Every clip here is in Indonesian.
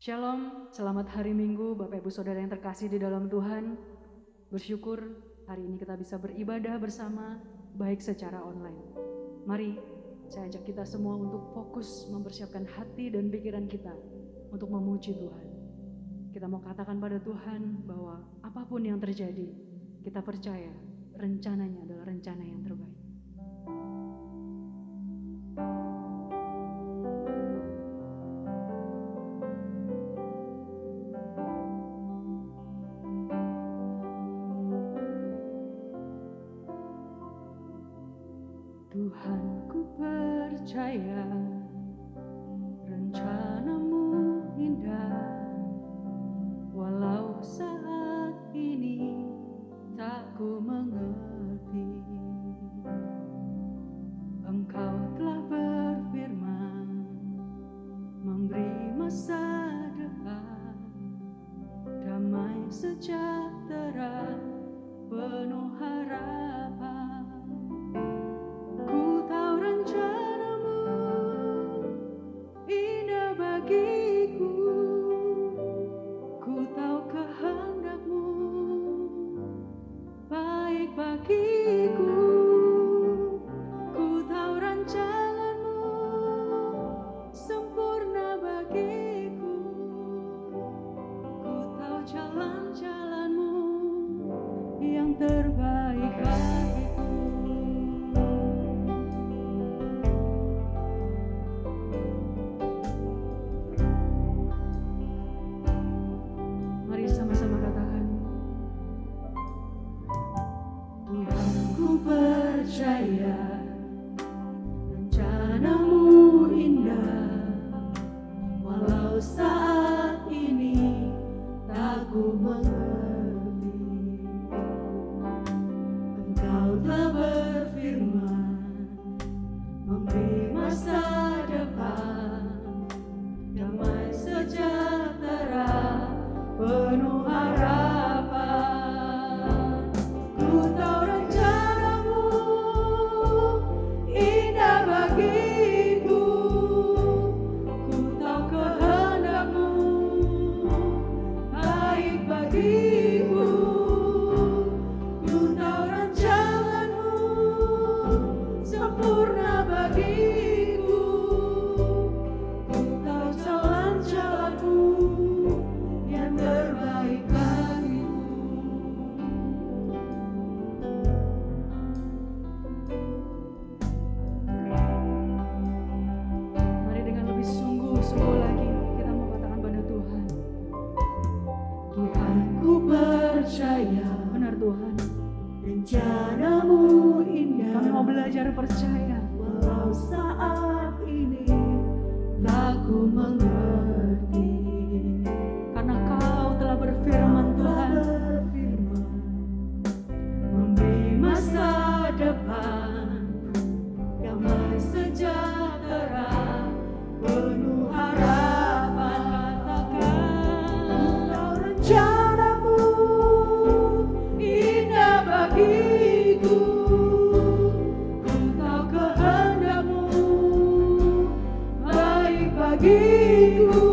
Shalom, selamat hari Minggu Bapak Ibu Saudara yang terkasih di dalam Tuhan. Bersyukur hari ini kita bisa beribadah bersama, baik secara online. Mari saya ajak kita semua untuk fokus mempersiapkan hati dan pikiran kita untuk memuji Tuhan. Kita mau katakan pada Tuhan bahwa apapun yang terjadi, kita percaya rencananya adalah rencana yang terbaik. Tuhan, ku percaya rencanamu indah, walau saat ini tak ku mengerti. Engkau telah berfirman, memberi masa depan, damai sejahtera, penuh harapan. Ku tahu rencanamu indah bagiku, ku tahu kehendakmu baik bagiku, ku tahu rancanganmu sempurna bagiku, ku tahu jalan-jalanmu yang terbaik bagiku. Mari sama-sama katakan, Tuhan, ku percaya rencanamu indah, walau saat ini tak ku mengerti. Engkau telah berfirman, memberi masa depan, damai sejahtera, penuh harapan. Ku tahu rencanamu indah bagiku, ku tahu kehendakmu baik bagiku, ku tahu rancanganmu sempurna bagiku, ku tahu jalan-jalanmu yang terbaik bagiku. Mari dengan lebih sungguh-sungguh lagi kita mau katakan pada Tuhan, Tuhan, ku percaya, benar Tuhan, rencanamu indah. Kami mau belajar percaya, walau saat ini tak ku mengerti. Karena Kau telah berfirman Tuhan, memberi masa depan, damai sejahtera, penuh harapan. Katakan, Kau rencanamu indah bagiku, ku tahu kehendakmu baik bagiku,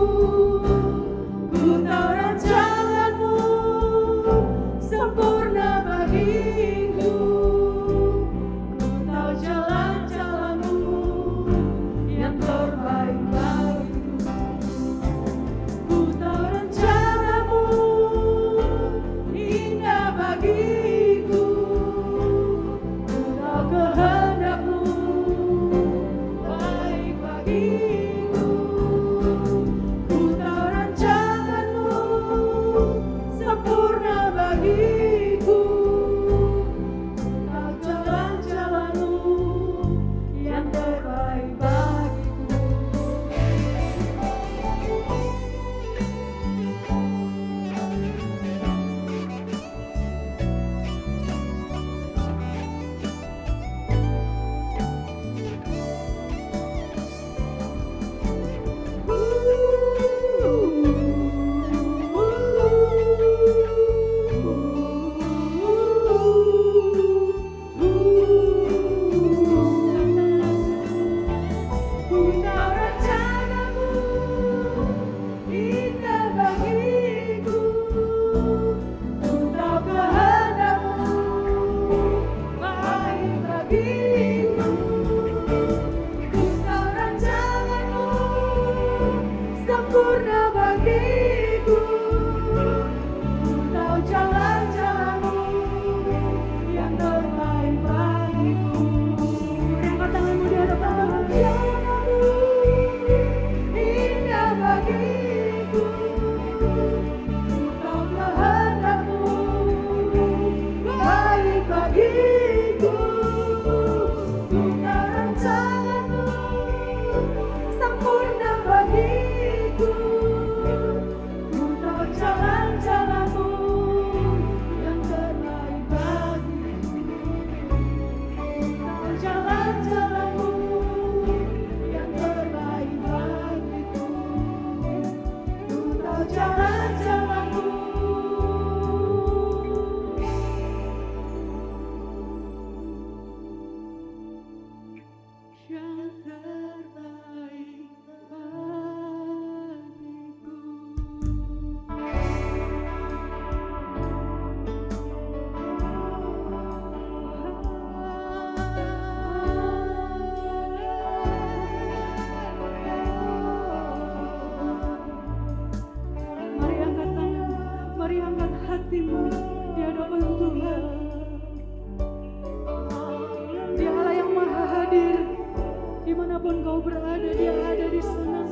Dimanapun kau berada, dia ada di sana.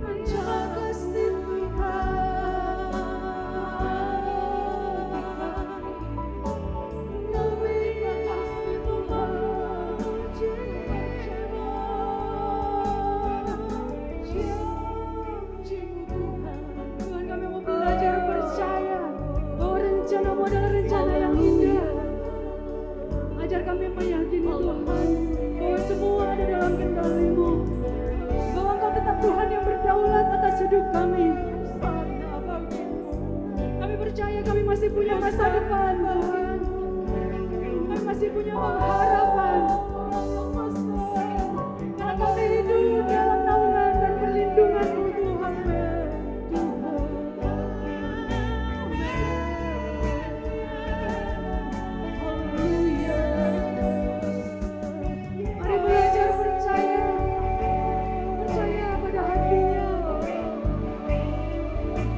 Rencana kasih Tuhan, kami kasih Tuhan, Tuhan, kami mau belajar percaya bahwa rencanamu adalah rencana yang indah. Ajar kami meyakini Tuhan bahwa semua ada dalam kendali-Mu, bahwa Engkau tetap Tuhan yang berdaulat atas hidup kami. Kami percaya kami masih punya masa depan, Tuhan. Kami masih punya pengharapan, karena kami hidup dalam naungan dan perlindungan-Mu, Tuhan. Mari belajar percaya pada hatinya.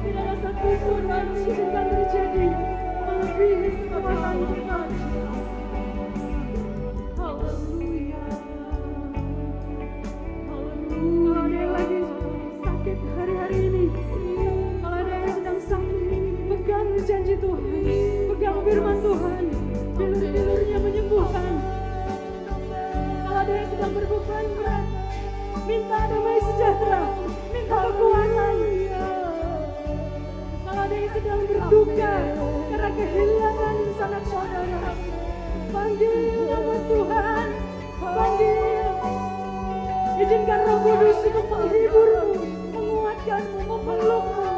Tidaklah satu pun yang diizinkan terjadi melebihi kekuatan Tuhan. Haleluya. Kalau ada yang lagi sakit hari-hari ini, kalau ada yang sedang sakit, pegang janji Tuhan, pegang firman Tuhan, bilur-bilurnya menyembuhkan. Kalau ada yang sedang berbeban berat, minta damai sejahtera, minta kekuatan. Kalau ada yang sedang berduka karena kehilangan sanak saudara, panggil nama Tuhan, panggil. Izinkan Roh Kudus untuk menghiburmu, menguatkanmu, memelukmu.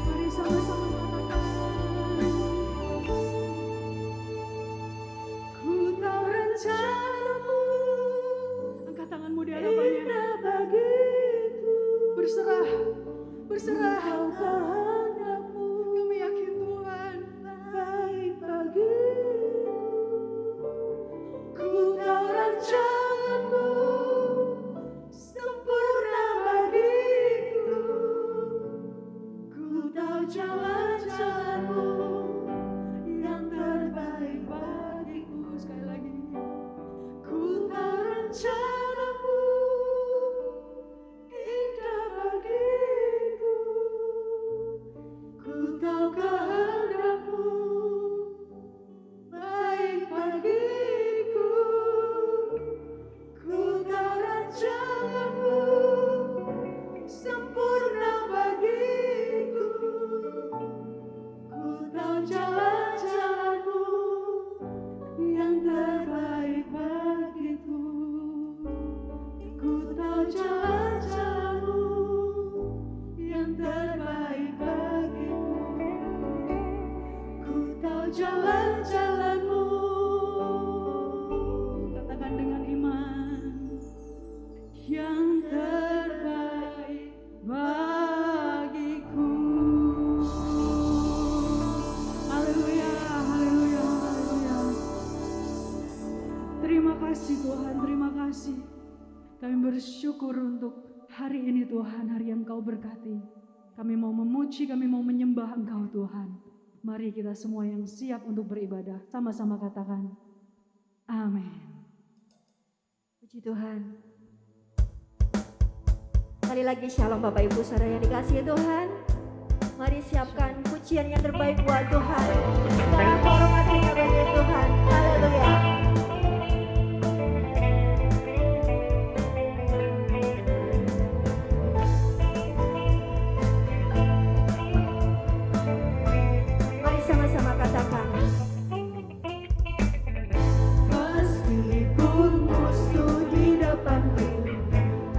Mari sama-sama katakan, ku tahu rencanamu. Angkat tanganmu di hadapannya. Berserah, berserah. Kami yakin Tuhan baik bagiku. Ku tahu rencanamu sempurna bagiku. Ku tahu jalan-jalanmu yang terbaik bagiku. Sekali lagi. Ku tahu rencanamu indah bagiku. Ku tahu kehendakmu baik bagiku. Ku tahu rencanamu sempurna bagiku. Ku tahu jalan-jalanmu yang terbaik bagiku. Ku tahu jalan-jalanmu yang terbaik bagiku. Ku tahu jalan-jalanmu. Katakan dengan iman, yang terbaik bagiku. Haleluya, haleluya, haleluya. Terima kasih Tuhan, terima kasih. Kami bersyukur untuk hari ini Tuhan, hari yang Kau berkati. Kami mau memuji, kami mau menyembah Engkau Tuhan. Mari kita semua yang siap untuk beribadah, sama-sama katakan, amin. Puji Tuhan. Sekali lagi shalom Bapak Ibu Saudara yang dikasihi Tuhan. Mari siapkan pujian yang terbaik buat Tuhan. Segala hormat hanya bagi Tuhan. Haleluya. Mari sama-sama katakan. Meskipun musuh di depanku,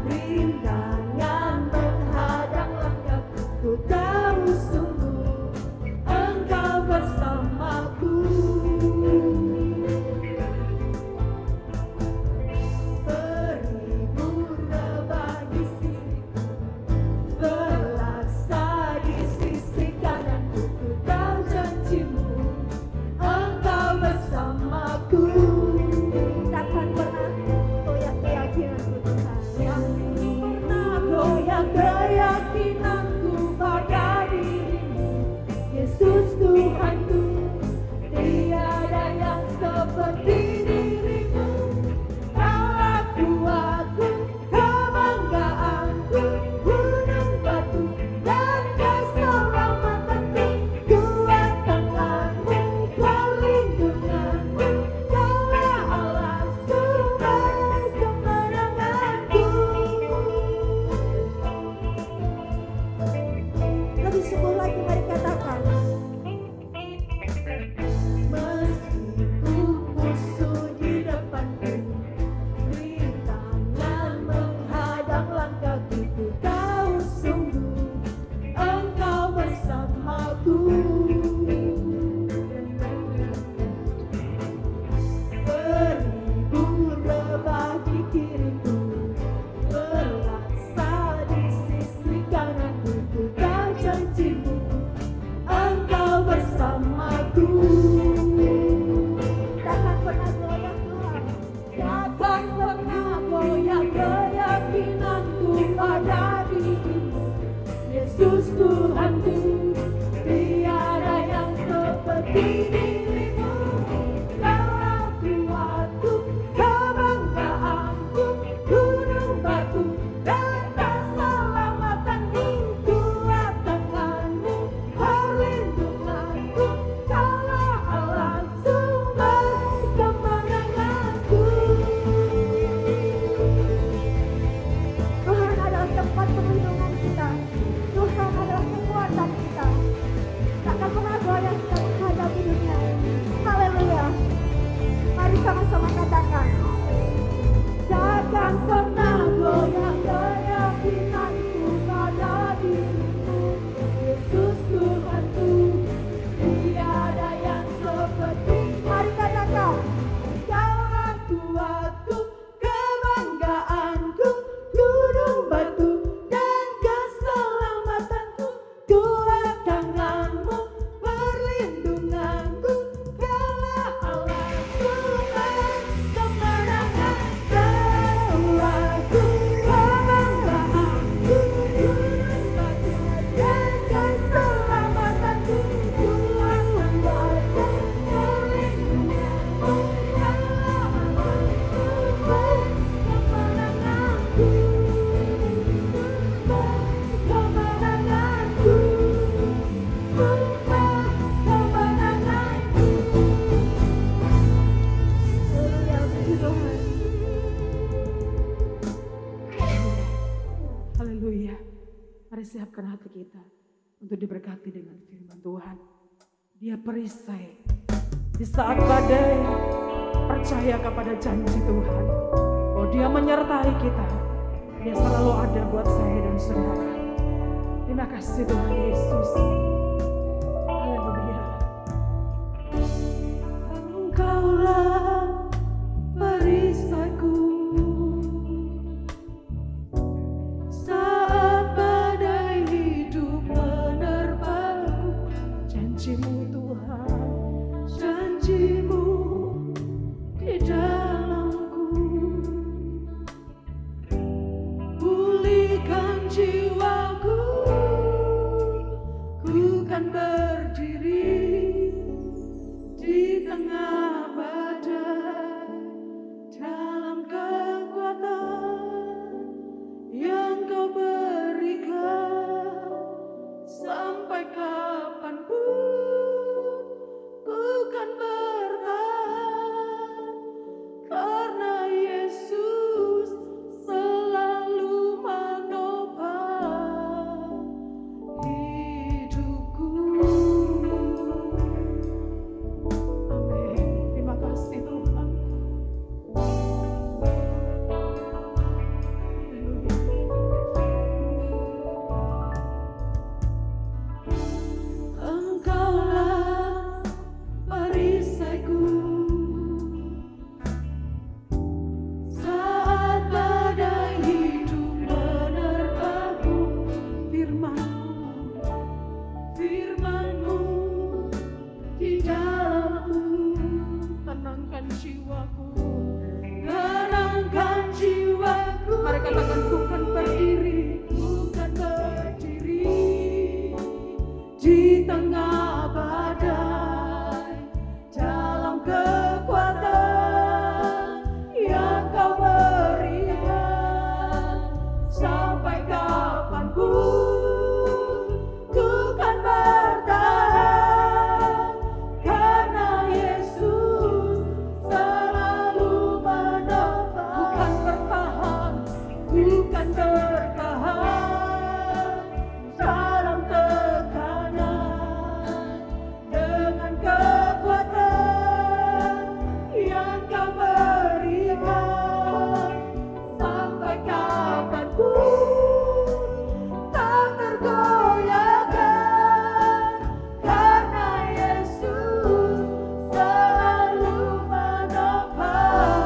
rintangan menghadang langkahku, ku tahu sungguh Engkau bersamaku. Haleluya. Mari siapkan hati kita untuk diberkati dengan firman Tuhan. Dia perisai di saat badai, percaya kepada janji Tuhan. Oh, Dia menyertai kita. Dia selalu ada buat saya dan saudara. Terima kasih Tuhan Yesus. Haleluya. Engkaulah perisaiku saat badai hidup menerpaku. Janjimu Tuhan, janjimu di dalamku, pulihkan jiwaku, ku kan berdiri di tengah badai dalam kekuatan yang Kau berikan. Sampai kapanpun ku kan bertahan, karena Yesus selalu menopang hidupku. Amin. Terima kasih Tuhan. Engkaulah perisaiku saat badai hidup menerpaku. Firman-Mu di dalamku, tenangkan jiwaku, tenangkan jiwaku. Mari katakan, bukan berdiri di tengah badai dalam kekuatan yang Kau berikan. Sampai kapanpun ku kan bertahan, karena Yesus selalu menopang. Bukan bertahan dalam tekanan, dengan kekuatan yang Kau berikan. Sampai kapanpun tak tergoyahkan, karena Yesus selalu menopang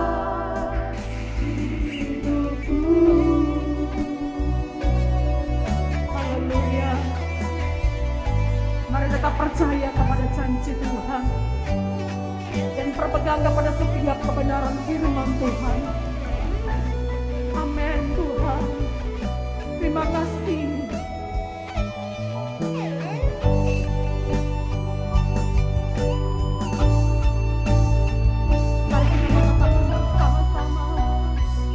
hidupku. Haleluya. Mari tetap percaya kepada janji Tuhan dan berpegang kepada setiap kebenaran firman Tuhan. Amin Tuhan. Terima kasih. Mari kita katakan bersama-sama,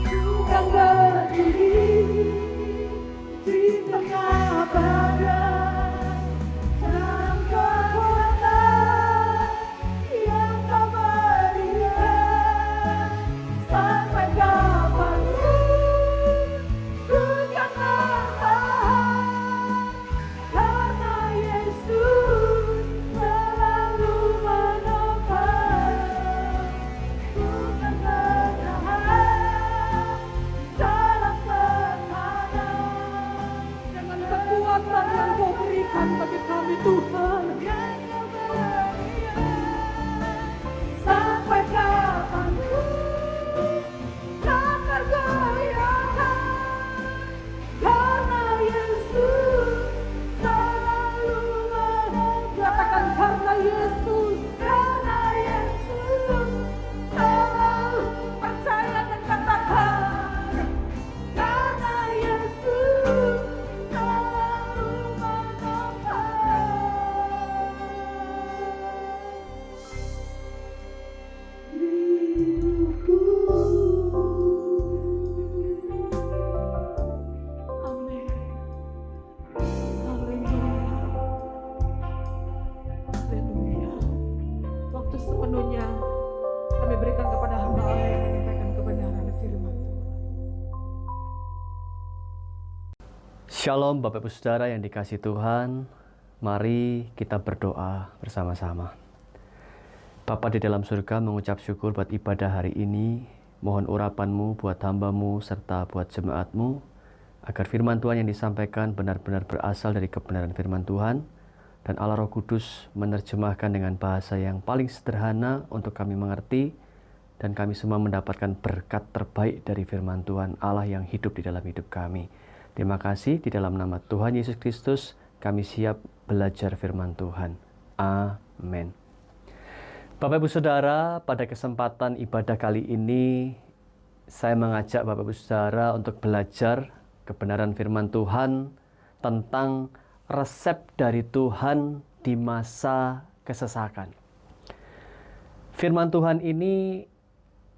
bukan berdiri di tengah badai dalam kekuatan yang Kau berikan. Sampai kapanpun ku kan bertahan, karena Yesus selalu menopang. Ku kan bertahan dalam tekanan, dengan kekuatan yang Kau berikan bagi kami Tuhan. Sampai kapanpun tak tergoyahkan, karena Yesus selalu menopang. Katakan, karena Yesus selalu. Percaya dan katakan, karena Yesus selalu menopang Shalom Bapak Ibu Saudara yang dikasihi Tuhan, mari kita berdoa bersama-sama. Bapa di dalam surga, mengucap syukur buat ibadah hari ini, mohon urapan-Mu buat hamba-Mu serta buat jemaat-Mu, agar firman Tuhan yang disampaikan benar-benar berasal dari kebenaran firman Tuhan, dan Allah Roh Kudus menerjemahkan dengan bahasa yang paling sederhana untuk kami mengerti, dan kami semua mendapatkan berkat terbaik dari firman Tuhan Allah yang hidup di dalam hidup kami. Terima kasih, di dalam nama Tuhan Yesus Kristus, kami siap belajar firman Tuhan. Amin. Bapak Ibu Saudara, pada kesempatan ibadah kali ini, saya mengajak Bapak Ibu Saudara untuk belajar kebenaran firman Tuhan tentang resep dari Tuhan di masa kesesakan. Firman Tuhan ini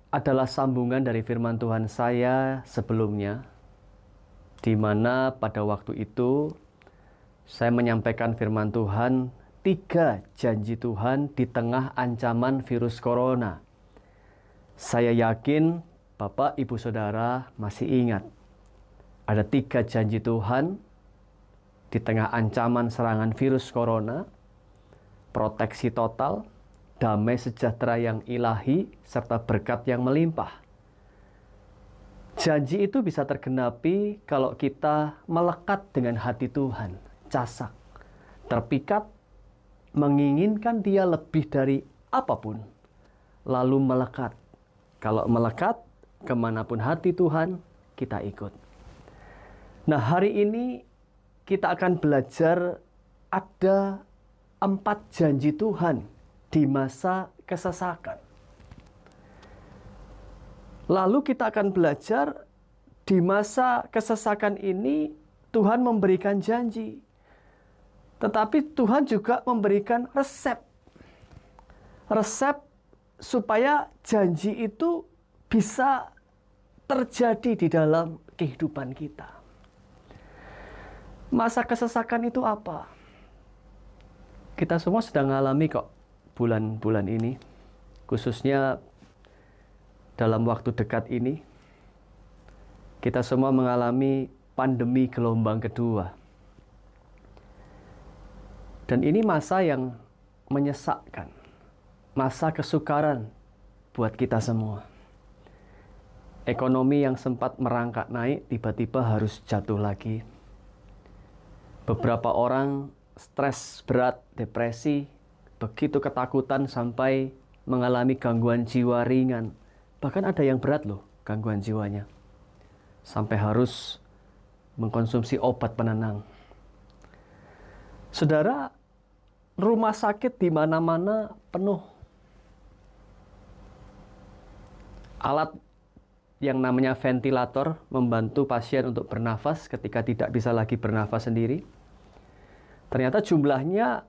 adalah sambungan dari firman Tuhan saya sebelumnya, di mana pada waktu itu saya menyampaikan firman Tuhan 3 janji Tuhan di tengah ancaman virus corona. Saya yakin Bapak Ibu Saudara masih ingat. Ada 3 janji Tuhan di tengah ancaman serangan virus corona, proteksi total, damai sejahtera yang ilahi, serta berkat yang melimpah. Janji itu bisa tergenapi kalau kita melekat dengan hati Tuhan, casak, terpikat, menginginkan Dia lebih dari apapun, lalu melekat. Kalau melekat, kemanapun hati Tuhan, kita ikut. Nah, hari ini kita akan belajar ada 4 janji Tuhan di masa kesesakan. Lalu kita akan belajar di masa kesesakan ini Tuhan memberikan janji. Tetapi Tuhan juga memberikan resep. Resep supaya janji itu bisa terjadi di dalam kehidupan kita. Masa kesesakan itu apa? Kita semua sedang mengalami kok bulan-bulan ini. Khususnya dalam waktu dekat ini, kita semua mengalami pandemi gelombang kedua. Dan ini masa yang menyesakkan, masa kesukaran buat kita semua. Ekonomi yang sempat merangkak naik, tiba-tiba harus jatuh lagi. Beberapa orang stres berat, depresi, begitu ketakutan sampai mengalami gangguan jiwa ringan. Bahkan ada yang berat loh gangguan jiwanya. Sampai harus mengkonsumsi obat penenang. Saudara, rumah sakit di mana-mana penuh. Alat yang namanya ventilator membantu pasien untuk bernafas ketika tidak bisa lagi bernafas sendiri. Ternyata jumlahnya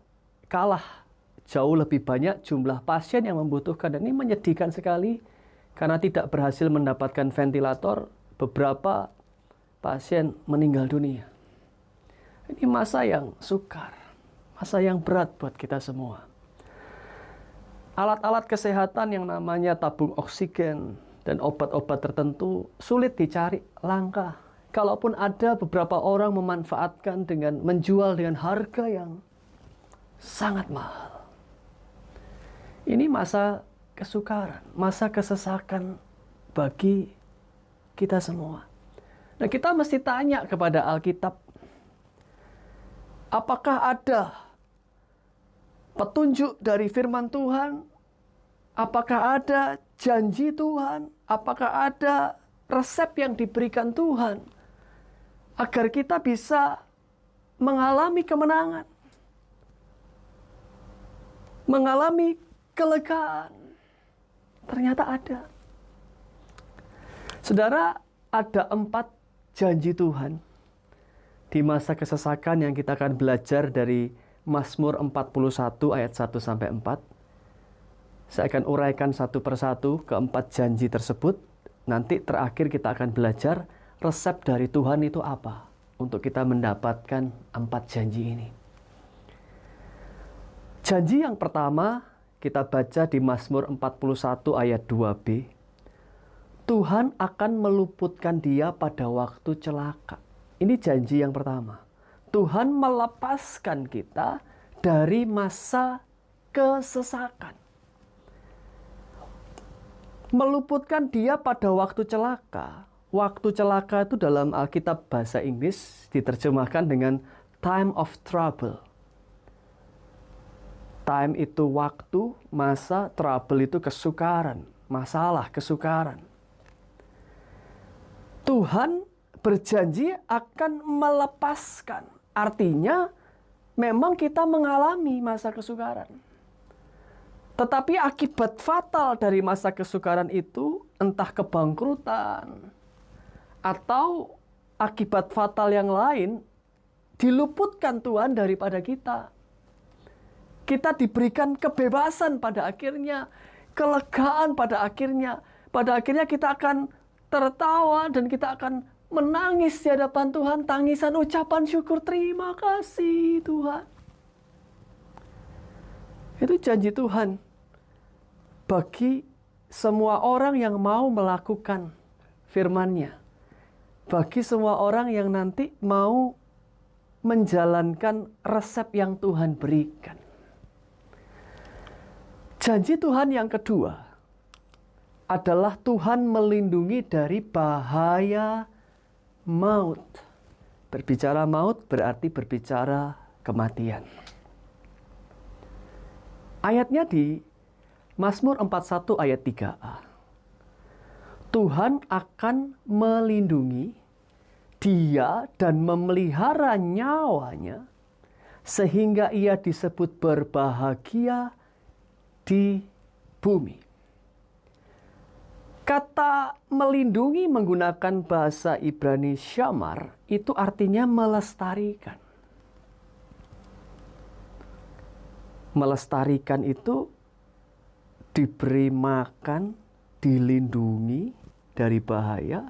kalah. Jauh lebih banyak jumlah pasien yang membutuhkan. Dan ini menyedihkan sekali. Karena tidak berhasil mendapatkan ventilator, beberapa pasien meninggal dunia. Ini masa yang sukar, masa yang berat buat kita semua. Alat-alat kesehatan yang namanya tabung oksigen dan obat-obat tertentu sulit dicari, langka. Kalaupun ada, beberapa orang memanfaatkan dengan menjual dengan harga yang sangat mahal. Ini masa kesukaran, masa kesesakan bagi kita semua. Nah, kita mesti tanya kepada Alkitab, apakah ada petunjuk dari firman Tuhan? Apakah ada janji Tuhan? Apakah ada resep yang diberikan Tuhan agar kita bisa mengalami kemenangan, mengalami kelegaan? Ternyata ada. Saudara, ada 4 janji Tuhan di masa kesesakan yang kita akan belajar dari Mazmur 41 ayat 1-4. Saya akan uraikan satu persatu keempat janji tersebut. Nanti terakhir kita akan belajar resep dari Tuhan itu apa untuk kita mendapatkan 4 janji ini. Janji yang pertama kita baca di Mazmur 41 ayat 2b. Tuhan akan meluputkan dia pada waktu celaka. Ini janji yang pertama. Tuhan melepaskan kita dari masa kesesakan. Meluputkan dia pada waktu celaka. Waktu celaka itu dalam Alkitab bahasa Inggris diterjemahkan dengan time of trouble. Time itu waktu, masa, trouble itu kesukaran, masalah, kesukaran. Tuhan berjanji akan melepaskan. Artinya memang kita mengalami masa kesukaran. Tetapi akibat fatal dari masa kesukaran itu entah kebangkrutan atau akibat fatal yang lain diluputkan Tuhan daripada kita. Kita diberikan kebebasan pada akhirnya, kelegaan pada akhirnya. Pada akhirnya kita akan tertawa dan kita akan menangis di hadapan Tuhan, tangisan ucapan syukur, terima kasih Tuhan. Itu janji Tuhan bagi semua orang yang mau melakukan firman-Nya. Bagi semua orang yang nanti mau menjalankan resep yang Tuhan berikan. Janji Tuhan yang kedua adalah Tuhan melindungi dari bahaya maut. Berbicara maut berarti berbicara kematian. Ayatnya di Mazmur 41 ayat 3a. Tuhan akan melindungi dia dan memelihara nyawanya sehingga ia disebut berbahagia di bumi. Kata melindungi menggunakan bahasa Ibrani syamar itu artinya melestarikan. Melestarikan itu diberi makan, dilindungi dari bahaya,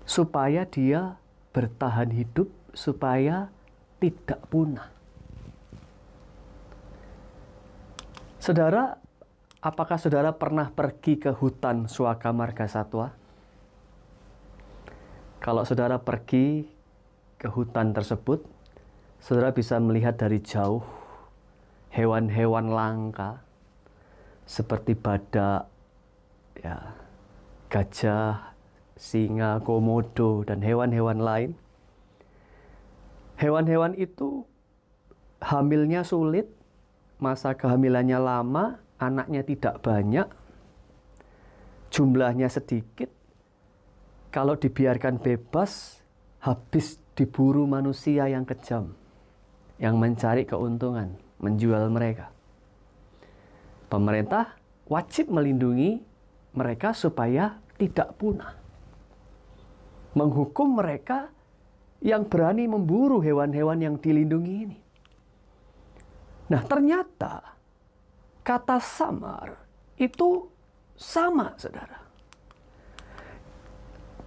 supaya dia bertahan hidup, supaya tidak punah. Saudara, apakah saudara pernah pergi ke hutan Suaka Marga Satwa? Kalau saudara pergi ke hutan tersebut, saudara bisa melihat dari jauh hewan-hewan langka seperti badak, ya, gajah, singa, komodo, dan hewan-hewan lain. Hewan-hewan itu hamilnya sulit, masa kehamilannya lama, anaknya tidak banyak, jumlahnya sedikit. Kalau dibiarkan bebas, habis diburu manusia yang kejam, yang mencari keuntungan, menjual mereka. Pemerintah wajib melindungi mereka supaya tidak punah. Menghukum mereka yang berani memburu hewan-hewan yang dilindungi ini. Nah, ternyata kata samar itu sama, saudara.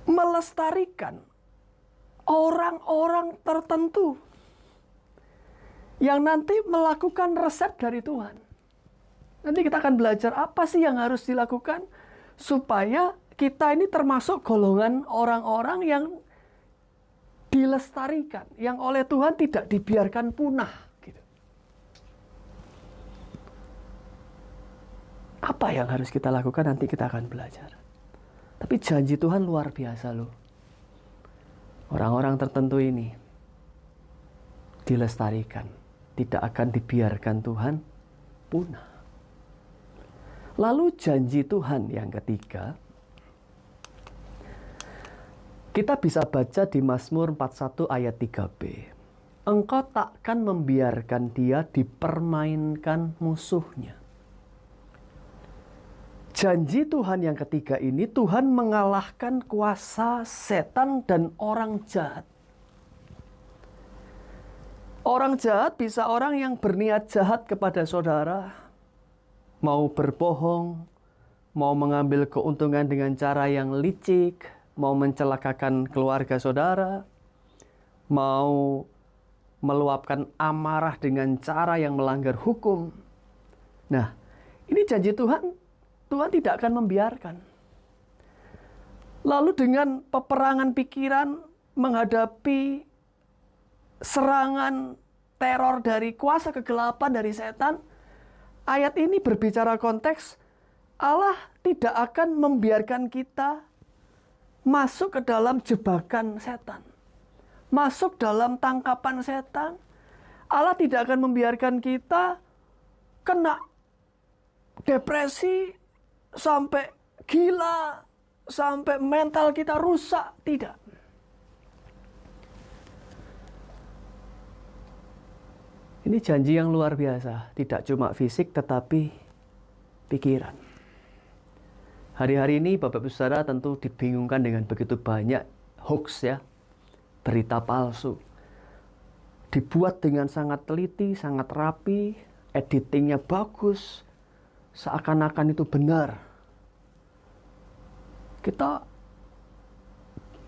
Melestarikan orang-orang tertentu yang nanti melakukan resep dari Tuhan. Nanti kita akan belajar apa sih yang harus dilakukan supaya kita ini termasuk golongan orang-orang yang dilestarikan, yang oleh Tuhan tidak dibiarkan punah. Gitu. Apa yang harus kita lakukan nanti kita akan belajar. Tapi janji Tuhan luar biasa loh. Orang-orang tertentu ini dilestarikan, tidak akan dibiarkan Tuhan punah. Lalu janji Tuhan yang ketiga, kita bisa baca di Mazmur 41 ayat 3b. Engkau takkan membiarkan dia dipermainkan musuhnya. Janji Tuhan yang ketiga ini, Tuhan mengalahkan kuasa setan dan orang jahat. Orang jahat bisa orang yang berniat jahat kepada saudara, mau berbohong, mau mengambil keuntungan dengan cara yang licik, mau mencelakakan keluarga saudara, mau meluapkan amarah dengan cara yang melanggar hukum. Nah, ini janji Tuhan, Tuhan tidak akan membiarkan. Lalu dengan peperangan pikiran, menghadapi serangan teror dari kuasa kegelapan dari setan, ayat ini berbicara konteks Allah tidak akan membiarkan kita masuk ke dalam jebakan setan, masuk dalam tangkapan setan. Allah tidak akan membiarkan kita kena depresi sampai gila, sampai mental kita rusak. Tidak. Ini janji yang luar biasa, tidak cuma fisik tetapi pikiran. Hari-hari ini Bapak Ibu Saudara tentu dibingungkan dengan begitu banyak hoax ya, berita palsu. Dibuat dengan sangat teliti, sangat rapi, editingnya bagus, seakan-akan itu benar. Kita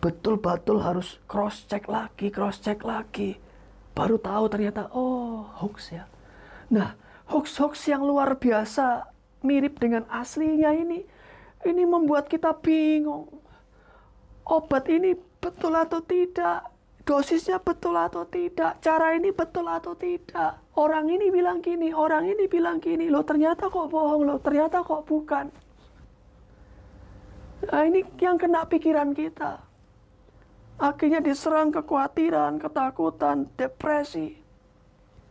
betul-betul harus cross-check lagi. Baru tahu ternyata, oh hoax ya. Nah, hoax-hoax yang luar biasa mirip dengan aslinya ini membuat kita bingung. Obat ini betul atau tidak? Dosisnya betul atau tidak? Cara ini betul atau tidak? Orang ini bilang gini, orang ini bilang gini. Loh ternyata kok bohong, loh ternyata kok bukan. Nah ini yang kena pikiran kita. Akhirnya diserang kekhawatiran, ketakutan, depresi.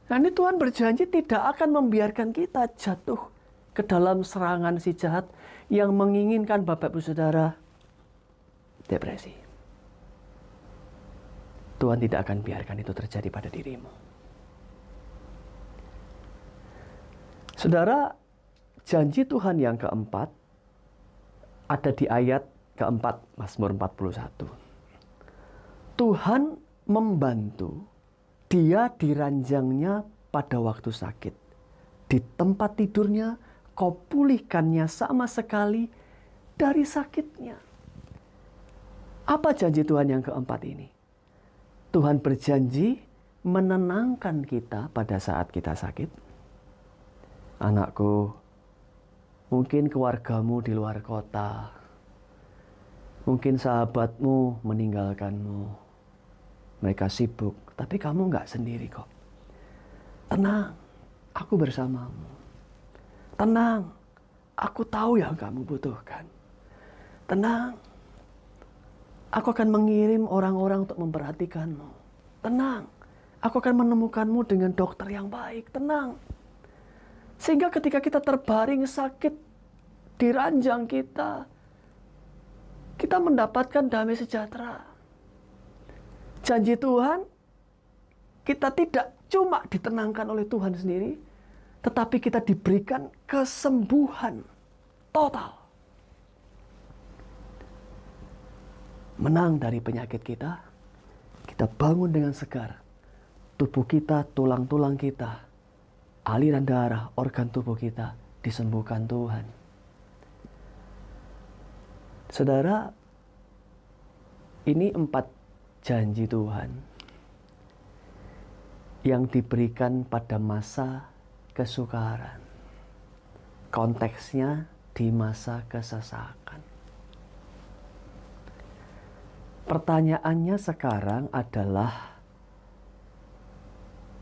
Nah ini Tuhan berjanji tidak akan membiarkan kita jatuh ke dalam serangan si jahat yang menginginkan Bapak Ibu Saudara depresi. Tuhan tidak akan biarkan itu terjadi pada dirimu. Saudara, janji Tuhan yang keempat ada di ayat keempat Mazmur 41. Tuhan membantu dia di ranjangnya pada waktu sakit. Di tempat tidurnya kau pulihkannya sama sekali dari sakitnya. Apa janji Tuhan yang keempat ini? Tuhan berjanji menenangkan kita pada saat kita sakit. Anakku, mungkin keluargamu di luar kota. Mungkin sahabatmu meninggalkanmu. Mereka sibuk, tapi kamu nggak sendiri kok. Tenang, aku bersamamu. Tenang, aku tahu yang kamu butuhkan. Tenang, aku akan mengirim orang-orang untuk memperhatikanmu. Tenang, aku akan menemukanmu dengan dokter yang baik. Tenang. Sehingga ketika kita terbaring sakit di ranjang kita mendapatkan damai sejahtera. Janji Tuhan, kita tidak cuma ditenangkan oleh Tuhan sendiri, tetapi kita diberikan kesembuhan total. Menang dari penyakit kita bangun dengan segar. Tubuh kita, tulang-tulang kita, aliran darah, organ tubuh kita disembuhkan Tuhan. Saudara, ini 4 janji Tuhan yang diberikan pada masa kesukaran. Konteksnya di masa kesesakan. Pertanyaannya sekarang adalah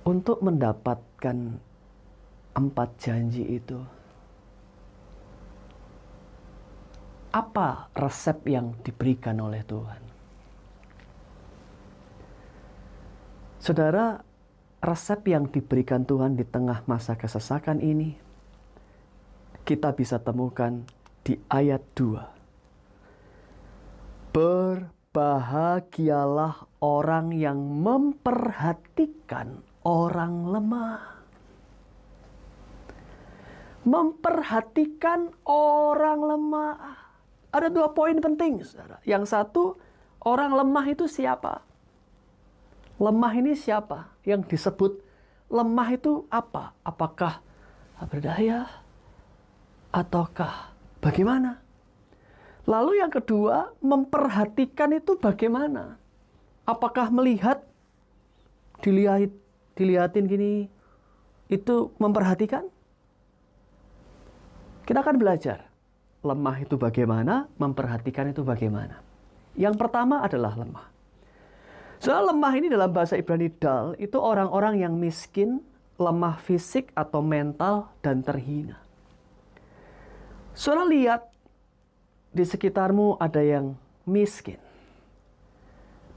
untuk mendapatkan 4 janji itu, apa resep yang diberikan oleh Tuhan? Saudara, resep yang diberikan Tuhan di tengah masa kesesakan ini, kita bisa temukan di ayat 2. Berbahagialah orang yang memperhatikan orang lemah. Memperhatikan orang lemah. Ada 2 poin penting, saudara. Yang satu, orang lemah itu siapa? Lemah ini siapa? Yang disebut lemah itu apa? Apakah berdaya? Ataukah bagaimana? Lalu yang kedua, memperhatikan itu bagaimana? Apakah melihat, dilihatin gini, itu memperhatikan? Kita akan belajar. Lemah itu bagaimana, memperhatikan itu bagaimana. Yang pertama adalah lemah. Soal lemah ini dalam bahasa Ibrani dal, itu orang-orang yang miskin, lemah fisik atau mental, dan terhina. Saudara lihat, di sekitarmu ada yang miskin.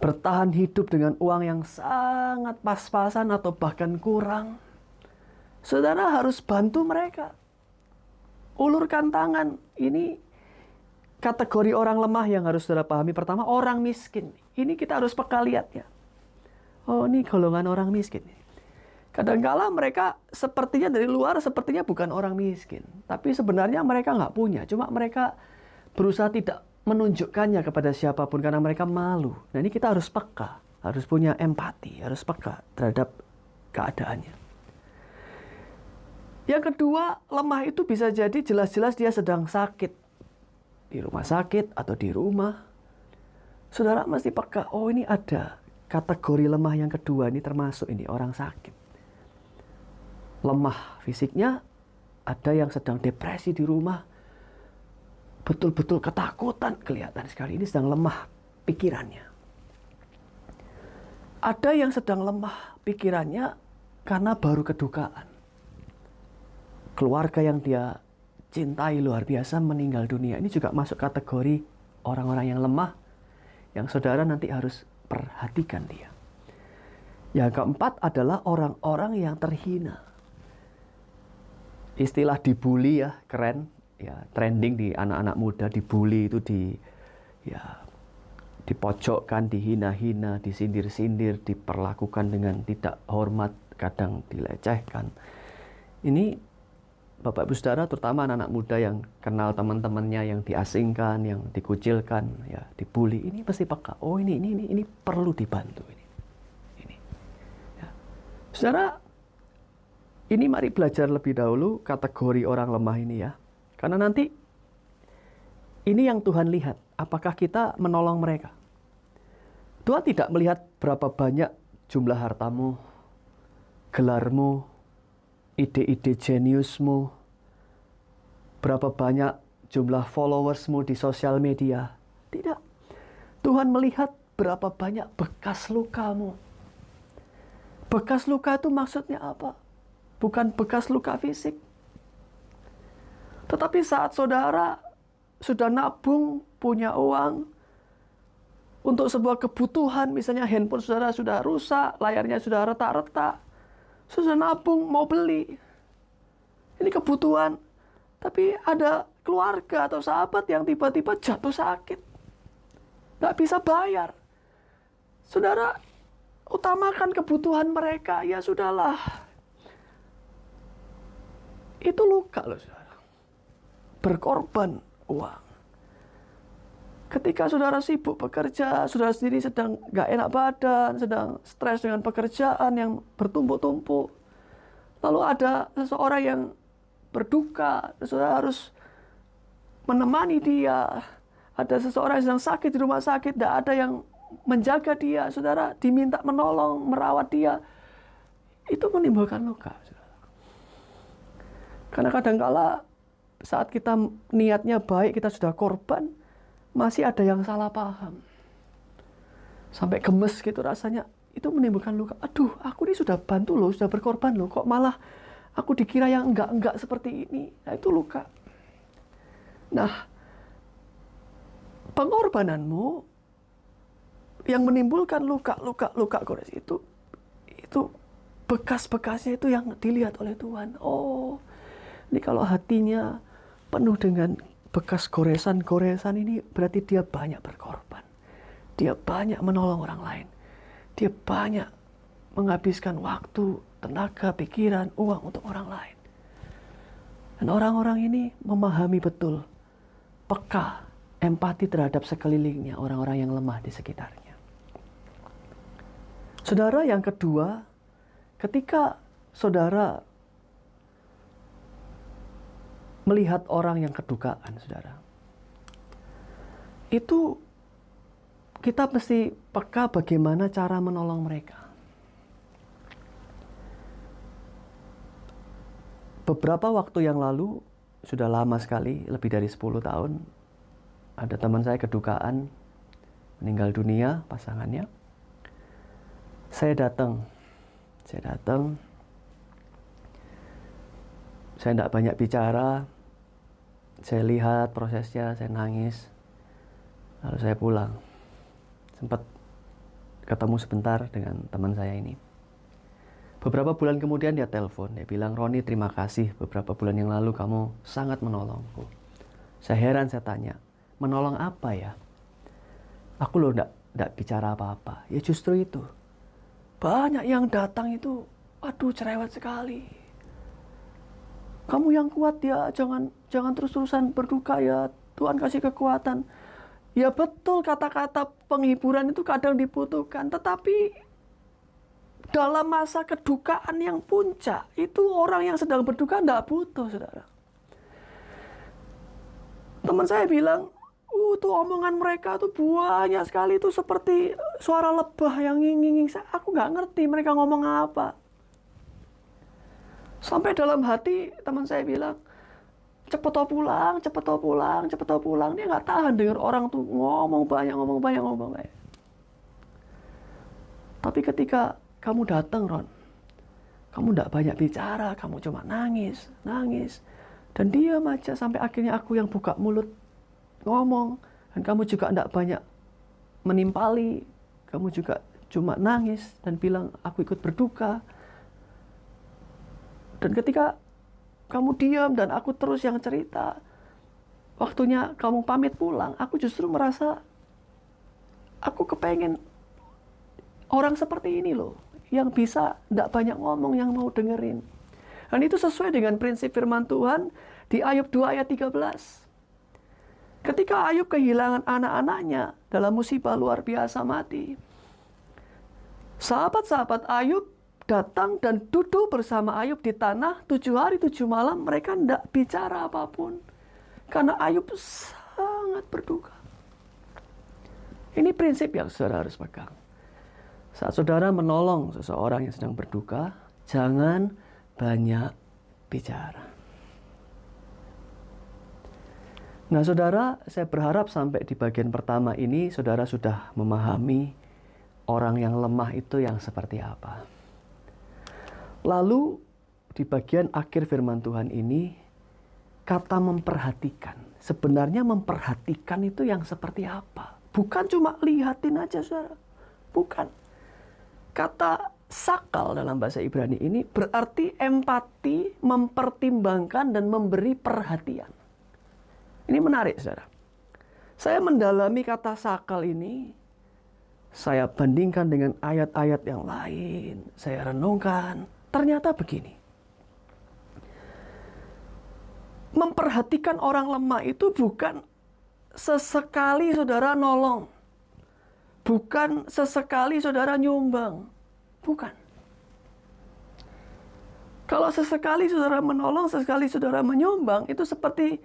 Bertahan hidup dengan uang yang sangat pas-pasan atau bahkan kurang. Saudara harus bantu mereka. Ulurkan tangan. Ini kategori orang lemah yang harus saudara pahami. Pertama, orang miskin. Ini kita harus peka lihat ya. Oh, ini golongan orang miskin. Kadangkala mereka sepertinya dari luar sepertinya bukan orang miskin. Tapi sebenarnya mereka nggak punya. Cuma mereka berusaha tidak menunjukkannya kepada siapapun karena mereka malu. Nah, ini kita harus peka. Harus punya empati. Harus peka terhadap keadaannya. Yang kedua, lemah itu bisa jadi jelas-jelas dia sedang sakit. Di rumah sakit atau di rumah. Saudara mesti peka, oh ini ada kategori lemah yang kedua, ini termasuk ini orang sakit. Lemah fisiknya, ada yang sedang depresi di rumah. Betul-betul ketakutan, kelihatan sekali ini sedang lemah pikirannya. Ada yang sedang lemah pikirannya karena baru kedukaan. Keluarga yang dia cintai luar biasa meninggal dunia. Ini juga masuk kategori orang-orang yang lemah yang saudara nanti harus perhatikan dia. Yang keempat adalah orang-orang yang terhina. Istilah dibully ya, keren. Ya, trending di anak-anak muda, dibully itu dipojokkan, dihina-hina, disindir-sindir, diperlakukan dengan tidak hormat, kadang dilecehkan. Ini Bapak Ibu Saudara, terutama anak-anak muda yang kenal teman-temannya yang diasingkan, yang dikucilkan, ya, dibully, ini pasti peka. Oh, ini perlu dibantu ini. Ya. Saudara, ini mari belajar lebih dahulu kategori orang lemah ini ya. Karena nanti ini yang Tuhan lihat, apakah kita menolong mereka. Tuhan tidak melihat berapa banyak jumlah hartamu, gelarmu, ide-ide jeniusmu, berapa banyak jumlah followersmu di sosial media. Tidak. Tuhan melihat berapa banyak bekas lukamu. Bekas luka itu maksudnya apa? Bukan bekas luka fisik. Tetapi saat saudara sudah nabung, punya uang, untuk sebuah kebutuhan, misalnya handphone saudara sudah rusak, layarnya sudah retak-retak, sudah nabung, mau beli. Ini kebutuhan. Tapi ada keluarga atau sahabat yang tiba-tiba jatuh sakit. Nggak bisa bayar. Saudara, utamakan kebutuhan mereka. Ya sudahlah. Itu luka loh saudara. Berkorban uang. Ketika saudara sibuk bekerja, saudara sendiri sedang nggak enak badan, sedang stres dengan pekerjaan yang bertumpuk-tumpuk. Lalu ada seseorang yang berduka, saudara harus menemani dia. Ada seseorang yang sedang sakit di rumah sakit, tidak ada yang menjaga dia. Saudara diminta menolong, merawat dia. Itu menimbulkan luka. Saudara. Karena kadangkala saat kita niatnya baik, kita sudah korban, masih ada yang salah paham. Sampai gemes gitu rasanya. Itu menimbulkan luka. Aduh, aku ini sudah bantu loh, sudah berkorban loh. Kok malah aku dikira yang enggak seperti ini. Nah, itu luka. Nah, pengorbananmu yang menimbulkan luka gores itu bekas-bekasnya itu yang dilihat oleh Tuhan. Oh, ini kalau hatinya penuh dengan bekas goresan-goresan ini berarti dia banyak berkorban. Dia banyak menolong orang lain. Dia banyak menghabiskan waktu, tenaga, pikiran, uang untuk orang lain. Dan orang-orang ini memahami betul, peka, empati terhadap sekelilingnya, orang-orang yang lemah di sekitarnya. Saudara, yang kedua, ketika saudara melihat orang yang kedukaan, saudara, itu kita mesti peka bagaimana cara menolong mereka. Beberapa waktu yang lalu, sudah lama sekali, lebih dari 10 tahun, ada teman saya kedukaan, meninggal dunia pasangannya. Saya datang. Saya tidak banyak bicara. Saya lihat prosesnya, saya nangis. Lalu saya pulang. Sempat ketemu sebentar dengan teman saya ini. Beberapa bulan kemudian dia telepon. Dia bilang, "Roni, terima kasih. Beberapa bulan yang lalu kamu sangat menolongku." Saya heran, saya tanya, "Menolong apa ya?" Aku loh tidak bicara apa-apa. Ya justru itu. Banyak yang datang itu, aduh cerewet sekali. Kamu yang kuat ya, jangan terus-terusan berduka ya. Tuhan kasih kekuatan. Ya betul, kata-kata penghiburan itu kadang dibutuhkan. Tetapi dalam masa kedukaan yang puncak, itu orang yang sedang berduka tidak butuh, saudara. Teman saya bilang, tuh omongan mereka tuh banyak sekali, itu seperti suara lebah yang nging-nging. Aku nggak ngerti mereka ngomong apa. Sampai dalam hati teman saya bilang, cepet pulang. Dia nggak tahan dengar orang tuh ngomong banyak. Tapi ketika kamu datang, Ron, kamu nggak banyak bicara, kamu cuma nangis. Dan diam aja sampai akhirnya aku yang buka mulut ngomong. Dan kamu juga tidak banyak menimpali. Kamu juga cuma nangis dan bilang, aku ikut berduka. Dan ketika kamu diam dan aku terus yang cerita, waktunya kamu pamit pulang, aku justru merasa aku kepengen orang seperti ini loh, yang bisa tidak banyak ngomong, yang mau dengerin. Dan itu sesuai dengan prinsip firman Tuhan di Ayub 2 ayat 13. Ketika Ayub kehilangan anak-anaknya dalam musibah luar biasa mati, sahabat-sahabat Ayub datang dan duduk bersama Ayub di tanah 7 hari 7 malam. Mereka tidak bicara apapun karena Ayub sangat berduka. Ini prinsip yang saudara harus pegang. Saat saudara menolong seseorang yang sedang berduka, jangan banyak bicara. Nah saudara, saya berharap sampai di bagian pertama ini saudara sudah memahami orang yang lemah itu yang seperti apa. Lalu di bagian akhir firman Tuhan ini, kata memperhatikan. Sebenarnya memperhatikan itu yang seperti apa? Bukan cuma lihatin aja saudara. Bukan. Kata sakal dalam bahasa Ibrani ini berarti empati, mempertimbangkan dan memberi perhatian. Ini menarik, saudara. Saya mendalami kata sakal ini, saya bandingkan dengan ayat-ayat yang lain, saya renungkan. Ternyata begini. Memperhatikan orang lemah itu bukan sesekali saudara nolong. Bukan sesekali saudara nyumbang. Bukan. Kalau sesekali saudara menolong, sesekali saudara menyumbang, itu seperti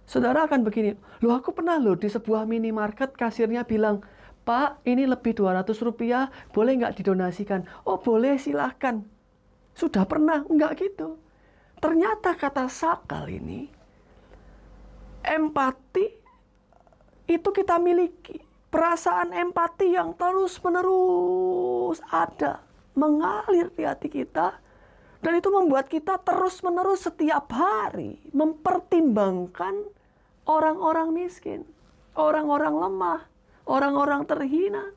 saudara akan begini, loh aku pernah loh di sebuah minimarket kasirnya bilang, "Pak, ini lebih 200 rupiah, boleh nggak didonasikan?" "Oh boleh, silahkan." Sudah pernah, nggak gitu. Ternyata kata sakal ini, empati itu kita miliki. Perasaan empati yang terus-menerus ada, mengalir di hati kita. Dan itu membuat kita terus-menerus setiap hari mempertimbangkan orang-orang miskin, orang-orang lemah, orang-orang terhina.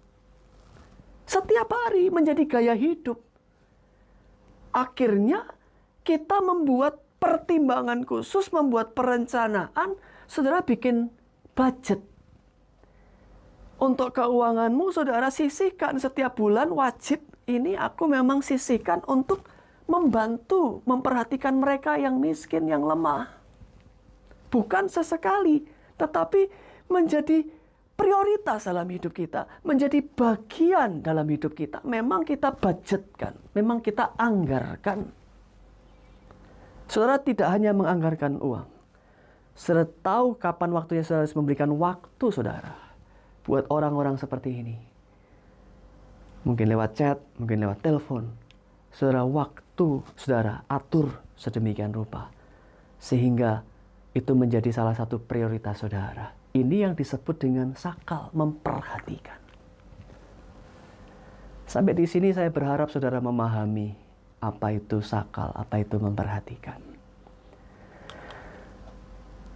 Setiap hari menjadi gaya hidup. Akhirnya kita membuat pertimbangan khusus, membuat perencanaan, saudara bikin budget. Untuk keuanganmu, saudara sisihkan setiap bulan, wajib ini aku memang sisihkan untuk membantu, memperhatikan mereka yang miskin, yang lemah. Bukan sesekali, tetapi menjadi prioritas dalam hidup kita, menjadi bagian dalam hidup kita. Memang kita budgetkan, memang kita anggarkan. Saudara tidak hanya menganggarkan uang. Saudara tahu kapan waktunya saudara harus memberikan waktu saudara buat orang-orang seperti ini. Mungkin lewat chat, mungkin lewat telepon. Saudara waktu saudara atur sedemikian rupa sehingga itu menjadi salah satu prioritas saudara. Ini yang disebut dengan sakal, memperhatikan. Sampai di sini saya berharap saudara memahami apa itu sakal, apa itu memperhatikan.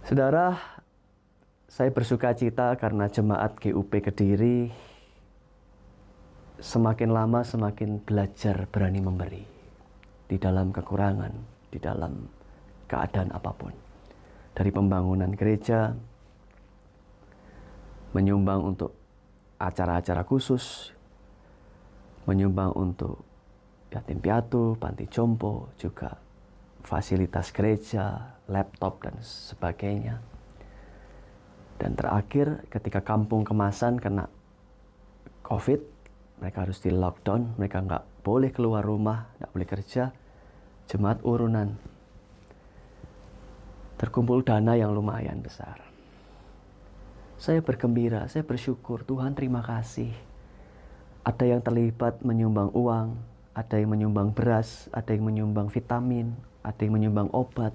Saudara, saya bersuka cita karena jemaat GUP Kediri semakin lama semakin belajar berani memberi di dalam kekurangan, di dalam keadaan apapun. Dari pembangunan gereja, menyumbang untuk acara-acara khusus, menyumbang untuk yatim piatu, panti jompo, juga fasilitas gereja, laptop, dan sebagainya. Dan terakhir, ketika kampung kemasan kena COVID, mereka harus di lockdown, mereka nggak boleh keluar rumah, nggak boleh kerja, jemaat urunan. Terkumpul dana yang lumayan besar. Saya bergembira, saya bersyukur, Tuhan terima kasih. Ada yang terlibat menyumbang uang, ada yang menyumbang beras, ada yang menyumbang vitamin, ada yang menyumbang obat,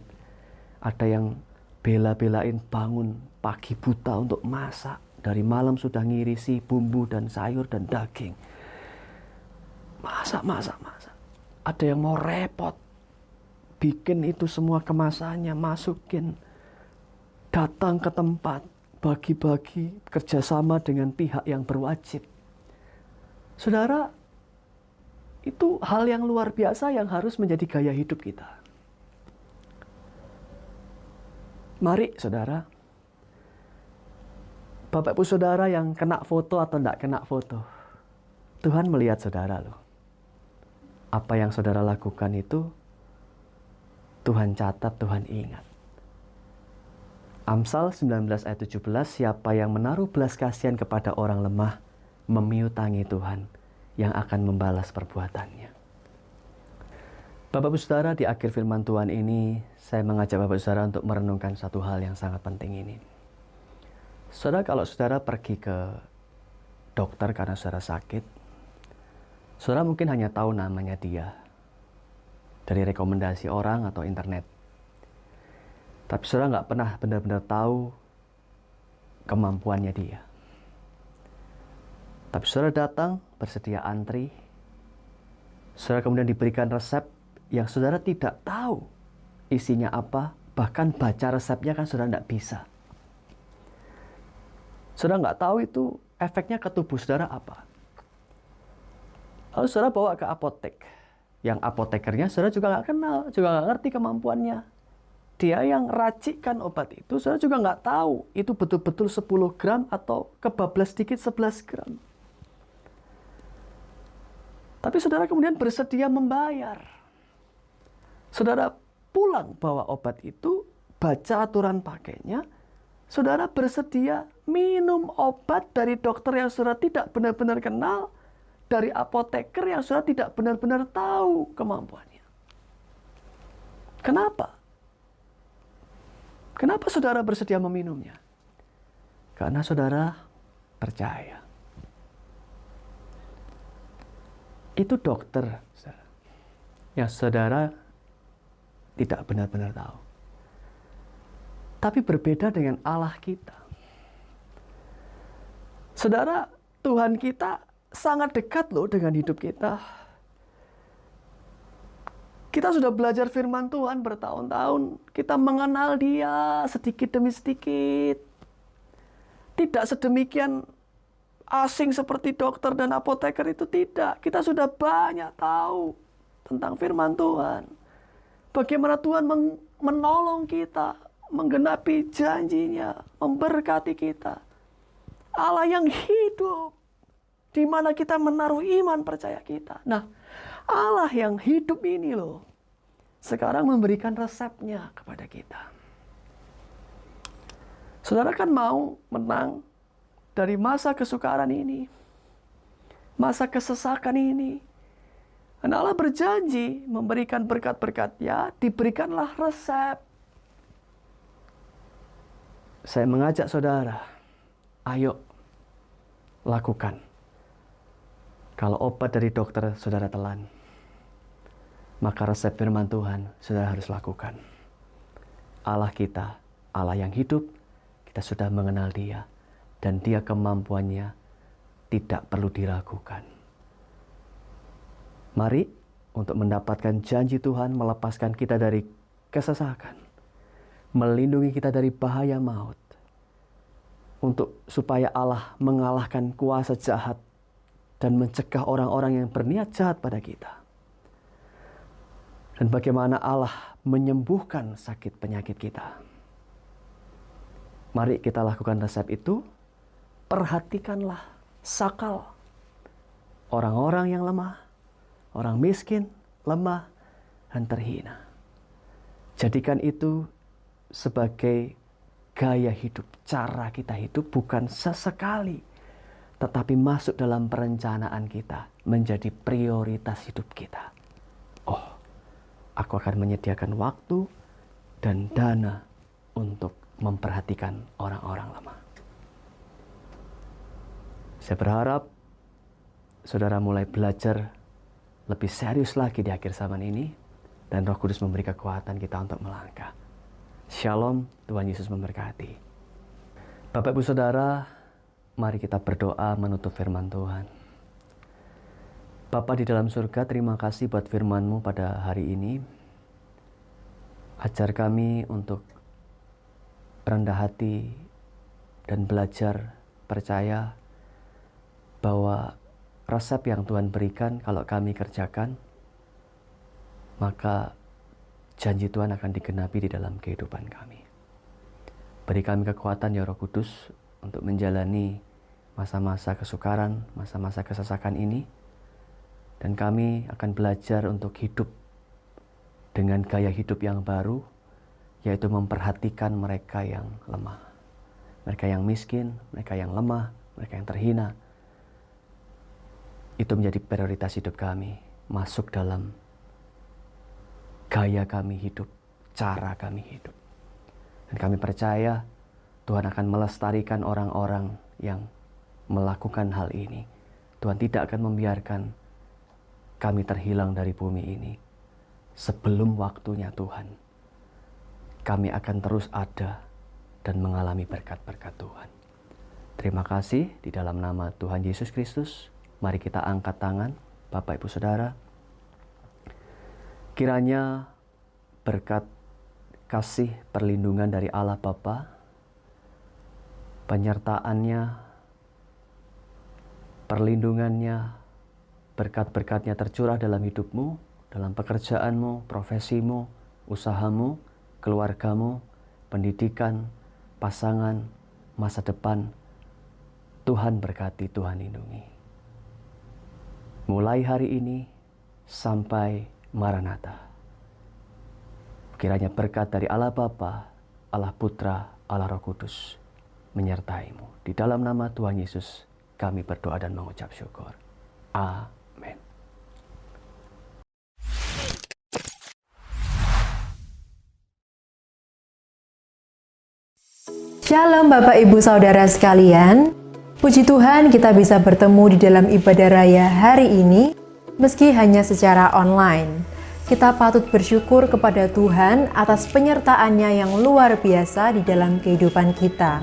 ada yang bela-belain bangun pagi buta untuk masak. Dari malam sudah ngirisi bumbu dan sayur dan daging. Masak. Ada yang mau repot, bikin itu semua kemasannya, masukin, datang ke tempat, bagi-bagi, kerjasama dengan pihak yang berwajib. Saudara, itu hal yang luar biasa yang harus menjadi gaya hidup kita. Mari saudara, Bapak Ibu Saudara yang kena foto atau tidak kena foto, Tuhan melihat saudara loh. Apa yang saudara lakukan itu, Tuhan catat, Tuhan ingat. Amsal 19 ayat 17, siapa yang menaruh belas kasihan kepada orang lemah, memiutangi Tuhan yang akan membalas perbuatannya. Bapak Ibu Saudara, di akhir firman Tuhan ini, saya mengajak Bapak Ibu Saudara untuk merenungkan satu hal yang sangat penting ini. Saudara, kalau saudara pergi ke dokter karena saudara sakit, saudara mungkin hanya tahu namanya dia dari rekomendasi orang atau internet. Tapi saudara nggak pernah benar-benar tahu kemampuannya dia. Tapi saudara datang, bersedia antri, saudara kemudian diberikan resep yang saudara tidak tahu isinya apa, bahkan baca resepnya kan saudara nggak bisa. Saudara nggak tahu itu efeknya ke tubuh saudara apa. Lalu saudara bawa ke apotek. Yang apotekernya saudara juga nggak kenal, juga nggak ngerti kemampuannya. Dia yang racikkan obat itu, saudara juga nggak tahu itu betul-betul 10 gram atau kebablas sedikit 11 gram. Tapi saudara kemudian bersedia membayar. Saudara pulang bawa obat itu, baca aturan pakainya, saudara bersedia minum obat dari dokter yang saudara tidak benar-benar kenal, dari apoteker yang saudara tidak benar-benar tahu kemampuannya. Kenapa? Kenapa saudara bersedia meminumnya? Karena saudara percaya. Itu dokter yang saudara tidak benar-benar tahu. Tapi berbeda dengan Allah kita. Saudara, Tuhan kita sangat dekat loh dengan hidup kita. Kita sudah belajar firman Tuhan bertahun-tahun. Kita mengenal Dia sedikit demi sedikit. Tidak sedemikian asing seperti dokter dan apoteker itu, tidak. Kita sudah banyak tahu tentang firman Tuhan. Bagaimana Tuhan menolong kita, menggenapi janjinya, memberkati kita. Allah yang hidup, di mana kita menaruh iman percaya kita. Nah, Allah yang hidup ini loh, sekarang memberikan resepnya kepada kita. Saudara kan mau menang dari masa kesukaran ini, masa kesesakan ini. Dan Allah berjanji memberikan berkat-berkat-Nya, diberikanlah resep. Saya mengajak saudara, ayo lakukan. Kalau obat dari dokter saudara telan, maka resep firman Tuhan saudara harus lakukan. Allah kita, Allah yang hidup, kita sudah mengenal Dia, dan Dia kemampuannya tidak perlu diragukan. Mari untuk mendapatkan janji Tuhan melepaskan kita dari kesesakan, melindungi kita dari bahaya maut, untuk supaya Allah mengalahkan kuasa jahat dan mencegah orang-orang yang berniat jahat pada kita. Dan bagaimana Allah menyembuhkan sakit penyakit kita. Mari kita lakukan resep itu. Perhatikanlah sakal orang-orang yang lemah, orang miskin, lemah, dan terhina. Jadikan itu sebagai gaya hidup, cara kita hidup, bukan sesekali, tetapi masuk dalam perencanaan kita, menjadi prioritas hidup kita. Oh, aku akan menyediakan waktu dan dana untuk memperhatikan orang-orang lemah. Saya berharap saudara mulai belajar lebih serius lagi di akhir zaman ini, dan Roh Kudus memberi kekuatan kita untuk melangkah. Shalom, Tuhan Yesus memberkati. Bapak Ibu Saudara, mari kita berdoa menutup firman Tuhan. Bapa di dalam surga, terima kasih buat firman-Mu pada hari ini. Ajar kami untuk rendah hati dan belajar percaya bahwa resep yang Tuhan berikan kalau kami kerjakan, maka janji Tuhan akan digenapi di dalam kehidupan kami. Beri kami kekuatan ya Roh Kudus untuk menjalani masa-masa kesukaran, masa-masa kesesakan ini. Dan kami akan belajar untuk hidup dengan gaya hidup yang baru, yaitu memperhatikan mereka yang lemah. Mereka yang miskin, mereka yang lemah, mereka yang terhina. Itu menjadi prioritas hidup kami, masuk dalam gaya kami hidup, cara kami hidup. Dan kami percaya Tuhan akan melestarikan orang-orang yang melakukan hal ini. Tuhan tidak akan membiarkan kami terhilang dari bumi ini. Sebelum waktunya Tuhan, kami akan terus ada dan mengalami berkat-berkat Tuhan. Terima kasih di dalam nama Tuhan Yesus Kristus. Mari kita angkat tangan, Bapak Ibu Saudara. Kiranya berkat kasih perlindungan dari Allah Bapa, penyertaannya, perlindungannya, berkat-berkatnya tercurah dalam hidupmu, dalam pekerjaanmu, profesimu, usahamu, keluargamu, pendidikan, pasangan, masa depan. Tuhan berkati, Tuhan lindungi. Mulai hari ini sampai Maranatha. Kiranya berkat dari Allah Bapa, Allah Putra, Allah Roh Kudus menyertaimu. Di dalam nama Tuhan Yesus kami berdoa dan mengucap syukur. Amin. Shalom Bapak Ibu Saudara sekalian. Puji Tuhan kita bisa bertemu di dalam ibadah raya hari ini, meski hanya secara online. Kita patut bersyukur kepada Tuhan atas penyertaannya yang luar biasa di dalam kehidupan kita.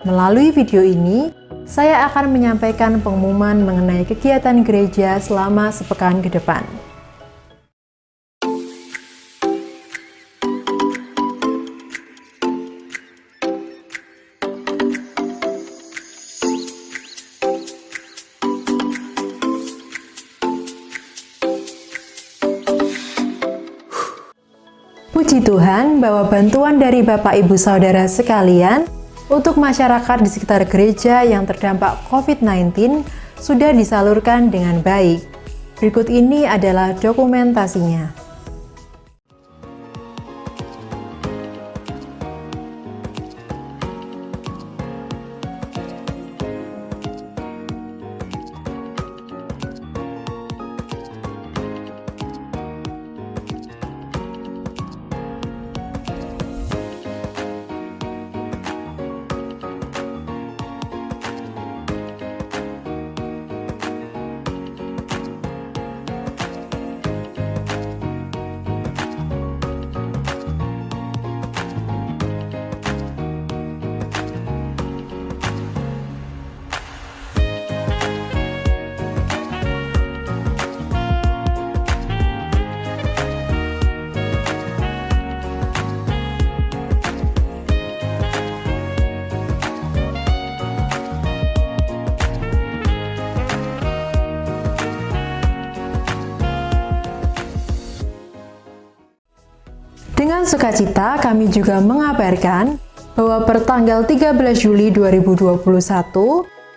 Melalui video ini, saya akan menyampaikan pengumuman mengenai kegiatan gereja selama sepekan ke depan. Puji Tuhan bahwa bantuan dari Bapak Ibu Saudara sekalian untuk masyarakat di sekitar gereja yang terdampak COVID-19 sudah disalurkan dengan baik. Berikut ini adalah dokumentasinya. sukacita kami juga mengabarkan bahwa pertanggal 13 Juli 2021,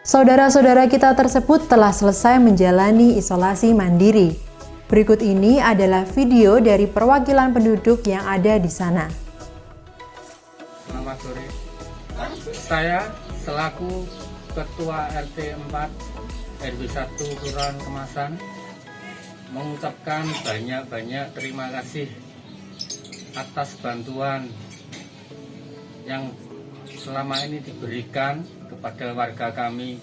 saudara-saudara kita tersebut telah selesai menjalani isolasi mandiri. Berikut ini adalah video dari perwakilan penduduk yang ada di sana. Selamat sore. Saya selaku Ketua RT 4 RW 1 Kelurahan Kemasan mengucapkan banyak-banyak terima kasih atas bantuan yang selama ini diberikan kepada warga kami,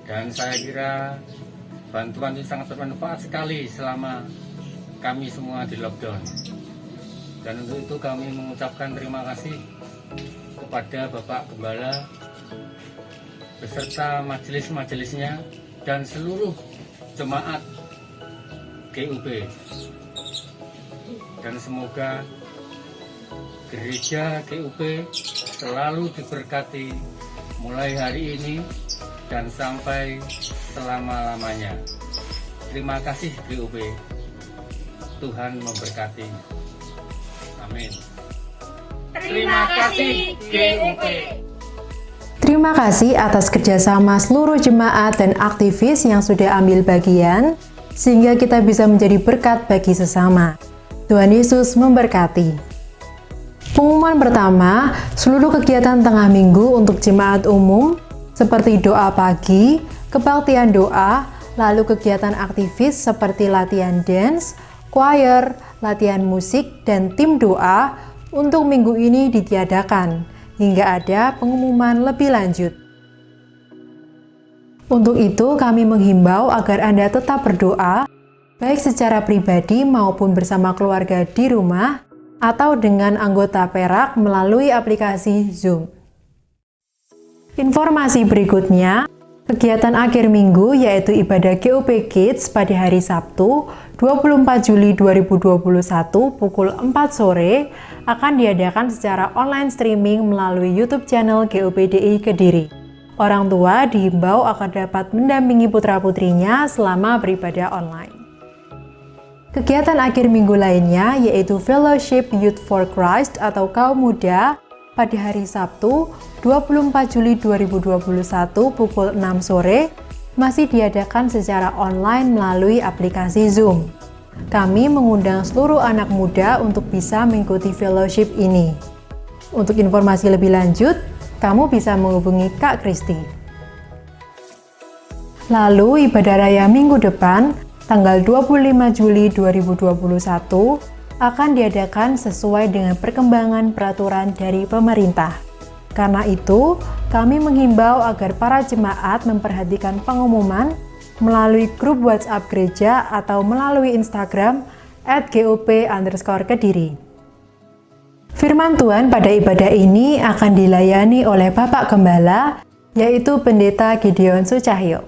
dan saya kira bantuan ini sangat bermanfaat sekali selama kami semua di lockdown. Dan untuk itu kami mengucapkan terima kasih kepada Bapak Gembala beserta majelis-majelisnya dan seluruh jemaat GUP. Dan semoga gereja GUP selalu diberkati mulai hari ini dan sampai selama-lamanya. Terima kasih GUP. Tuhan memberkati. Amin. Terima kasih GUP. Terima kasih atas kerjasama seluruh jemaat dan aktivis yang sudah ambil bagian, sehingga kita bisa menjadi berkat bagi sesama. Tuhan Yesus memberkati. Pengumuman pertama, seluruh kegiatan tengah minggu untuk jemaat umum, seperti doa pagi, kebaktian doa, lalu kegiatan aktivis seperti latihan dance, choir, latihan musik, dan tim doa, untuk minggu ini ditiadakan, hingga ada pengumuman lebih lanjut. Untuk itu, kami menghimbau agar Anda tetap berdoa, baik secara pribadi maupun bersama keluarga di rumah, atau dengan anggota perak melalui aplikasi Zoom. Informasi berikutnya, kegiatan akhir minggu yaitu ibadah GUP Kids pada hari Sabtu 24 Juli 2021 pukul 4 sore akan diadakan secara online streaming melalui YouTube channel GUPDI Kediri. Orang tua dihimbau agar dapat mendampingi putra-putrinya selama beribadah online. Kegiatan akhir minggu lainnya yaitu Fellowship Youth for Christ atau Kaum Muda pada hari Sabtu 24 Juli 2021 pukul 6 sore masih diadakan secara online melalui aplikasi Zoom. Kami mengundang seluruh anak muda untuk bisa mengikuti fellowship ini. Untuk informasi lebih lanjut, kamu bisa menghubungi Kak Kristi. Lalu ibadah raya minggu depan tanggal 25 Juli 2021 akan diadakan sesuai dengan perkembangan peraturan dari pemerintah. Karena itu, kami menghimbau agar para jemaat memperhatikan pengumuman melalui grup WhatsApp gereja atau melalui Instagram @gup_kediri. Firman Tuhan pada ibadah ini akan dilayani oleh Bapak Gembala, yaitu Pendeta Gideon Sucahyo.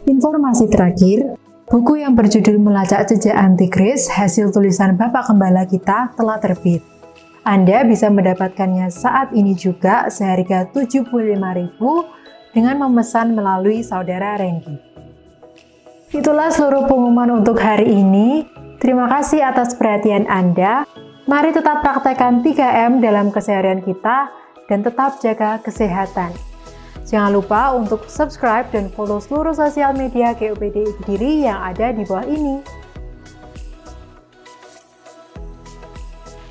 Informasi terakhir, buku yang berjudul Melacak Jejak Antikris hasil tulisan Bapak Gembala kita telah terbit. Anda bisa mendapatkannya saat ini juga seharga Rp75.000 dengan memesan melalui Saudara Renggi. Itulah seluruh pengumuman untuk hari ini. Terima kasih atas perhatian Anda. Mari tetap praktekkan 3M dalam keseharian kita dan tetap jaga kesehatan. Jangan lupa untuk subscribe dan follow seluruh sosial media GUPDI Kediri yang ada di bawah ini.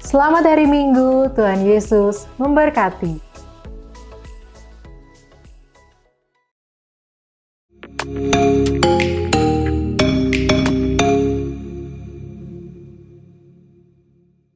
Selamat hari Minggu, Tuhan Yesus memberkati.